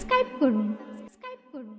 Subscribe করুন।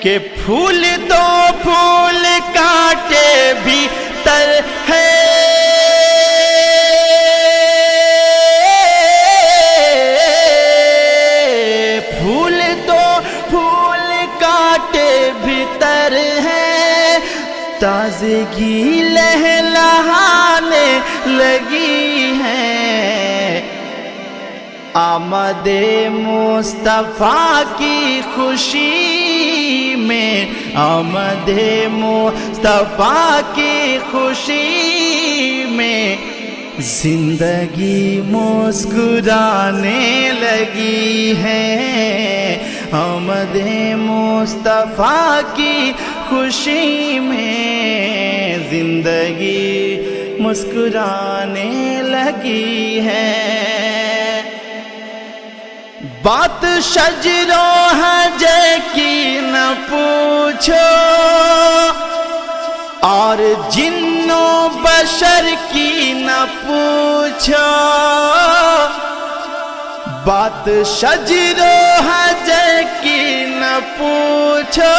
کہ پھول تو پھول کانٹے بھی تر ہے، پھول تو پھول کانٹے بھی تر ہے، تازگی لہلانے لگی ہے۔ آمد مصطفیٰ کی خوشی میں، آمد مصطفیٰ کی خوشی میں زندگی مسکرانے لگی ہے۔ آمد مصطفیٰ کی خوشی میں زندگی مسکرانے لگی ہے۔ بات شجر و حجر کی نہ پوچھو، اور جن و بشر کی نہ پوچھو۔ بات شجر و حجر کی نہ پوچھو،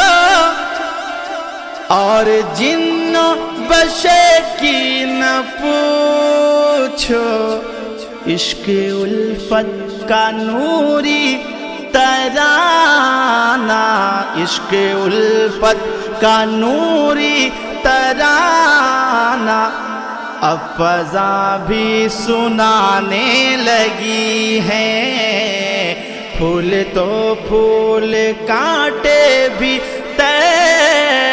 اور جن و بشر کی نہ پوچھو۔ عشق الفت کا نوری ترانہ، عشق الفت کا نوری ترانہ اب فضا بھی سنانے لگی ہے۔ پھول تو پھول کانٹے بھی طے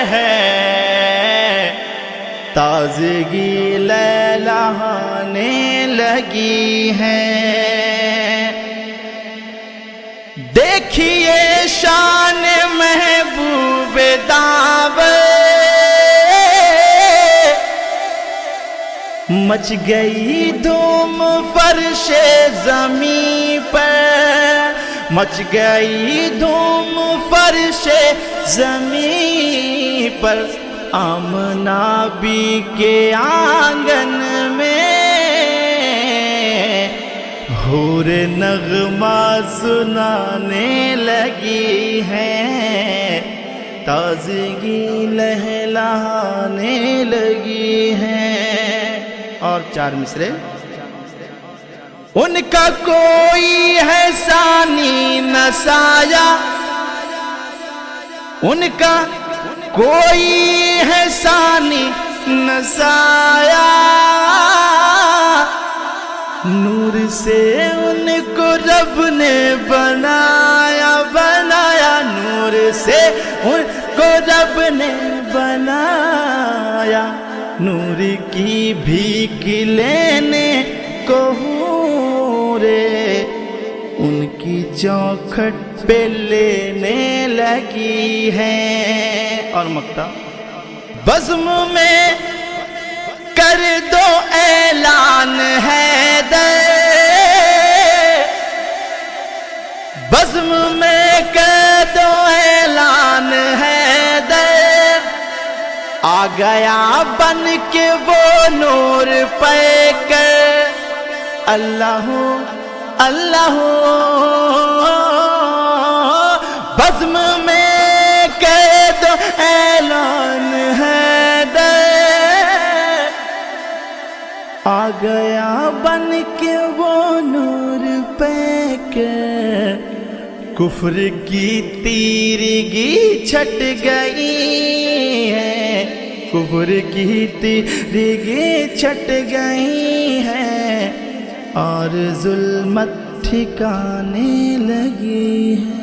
ہے، تازگی لہلانے لگی ہے۔ دیکھیے شان محبوب دعوت، مچ گئی دھوم فرش زمین پر، مچ گئی دھوم فرش زمین پر۔ آمنہ بی کے آنگن میں حور نغمہ سنانے لگی ہے، تازگی لہلانے لگی ہے۔ اور چار مصرے۔ ان کا کوئی ہے ثانی نہ سایہ، ان کا کوئی ہے ثانی نہ سایہ، نور سے ان کو رب نے بنایا بنایا، نور سے ان کو رب نے بنایا۔ نور کی بھیک لینے کو حوریں ان کی چوکھٹ پہ لینے لگی ہے۔ اور مقطع۔ بزم میں کر دو اعلان حیدر، بزم میں کر دو اعلان حیدر، آ گیا بن کے وہ نور پے کر۔ اللہ اللہ بزم میں کہہ دو اعلان حیدر، آ گیا بن کے وہ نور پہ کر۔ کفر کی تیرگی چھٹ گئی ہے، کفر کی تیرگی چھٹ گئی ہے، اور ظلمت ٹھکانے لگی ہے۔